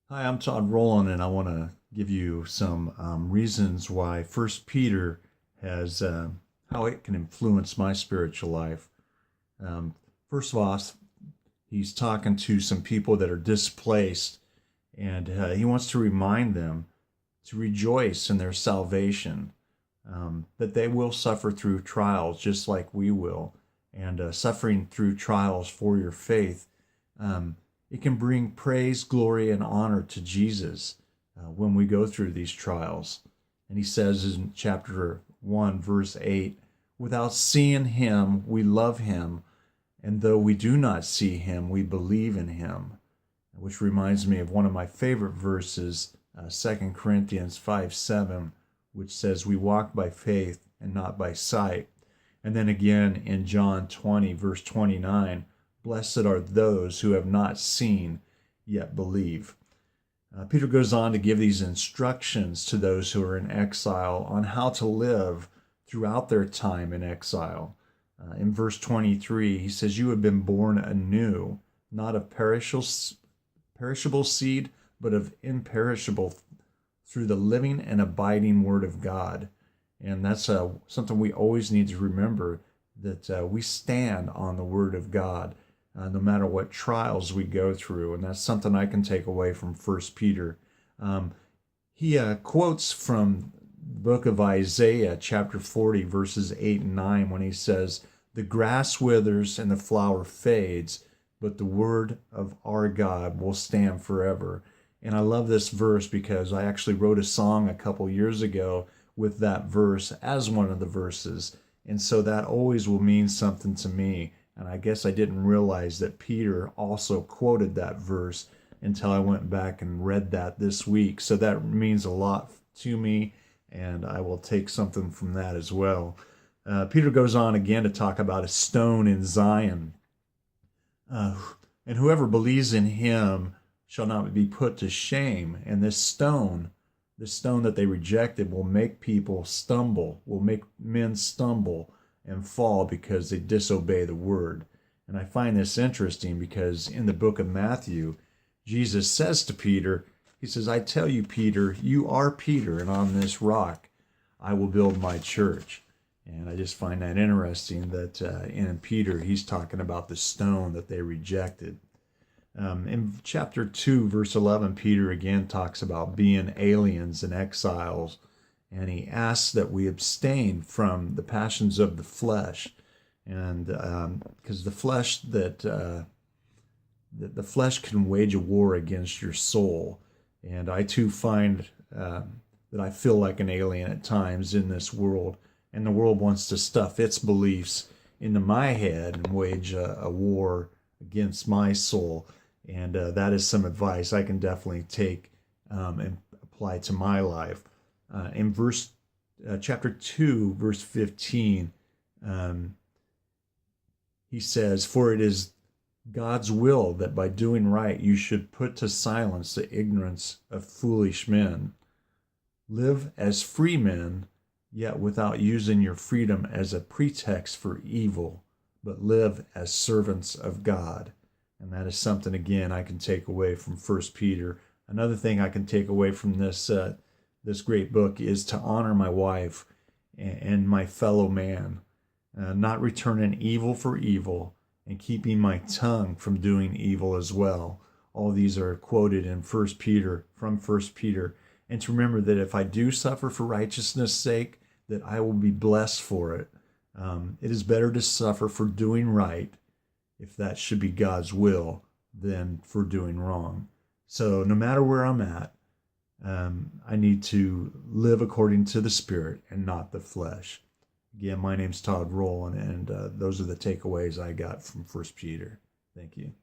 Hi, I'm Todd Rowland, and I want to give you some reasons why First Peter has how it can influence my spiritual life. Um, First of all, he's talking to some people that are displaced, and he wants to remind them to rejoice in their salvation, that they will suffer through trials just like we will, and suffering through trials for your faith. Um, it can bring praise, glory, and honor to Jesus when we go through these trials. And he says in chapter 1, verse 8, without seeing him, we love him. And though we do not see him, we believe in him. Which reminds me of one of my favorite verses, 2 Corinthians 5:7, which says, we walk by faith and not by sight. And then again in John 20, verse 29, blessed are those who have not seen yet believe. Peter goes on to give these instructions to those who are in exile on how to live throughout their time in exile. In verse 23, he says, you have been born anew, not of perishable seed, but of imperishable through the living and abiding word of God. And that's something we always need to remember, that we stand on the word of God no matter what trials we go through. And that's something I can take away from First Peter. He quotes from the book of Isaiah, chapter 40, verses 8 and 9, when he says, the grass withers and the flower fades, but the word of our God will stand forever. And I love this verse because I actually wrote a song a couple years ago with that verse as one of the verses. And so that always will mean something to me. And I guess I didn't realize that Peter also quoted that verse until I went back and read that this week. So that means a lot to me, and I will take something from that as well. Peter goes on again to talk about a stone in Zion. Uh, and whoever believes in him shall not be put to shame. And this stone that they rejected, will make people stumble, will make men stumble and fall because they disobey the word. And I find this interesting because in the book of Matthew, Jesus says to Peter, he says, I tell you, Peter, you are Peter, and on this rock I will build my church. And I just find that interesting that in Peter, he's talking about the stone that they rejected. In chapter 2, verse 11, Peter again talks about being aliens and exiles, and he asks that we abstain from the passions of the flesh, and because the flesh can wage a war against your soul, and I too find that I feel like an alien at times in this world, and the world wants to stuff its beliefs into my head and wage a war against my soul. And that is some advice I can definitely take and apply to my life. In chapter 2, verse 15, he says, for it is God's will that by doing right you should put to silence the ignorance of foolish men. Live as free men, yet without using your freedom as a pretext for evil, but live as servants of God. And that is something, again, I can take away from First Peter. Another thing I can take away from this great book is to honor my wife and my fellow man, not returning evil for evil, and keeping my tongue from doing evil as well. All these are quoted in First Peter, from First Peter. And to remember that if I do suffer for righteousness' sake, that I will be blessed for it. It is better to suffer for doing right, if that should be God's will, than for doing wrong. So no matter where I'm at, I need to live according to the Spirit and not the flesh. Again, my name's Todd Rowland, and those are the takeaways I got from First Peter. Thank you.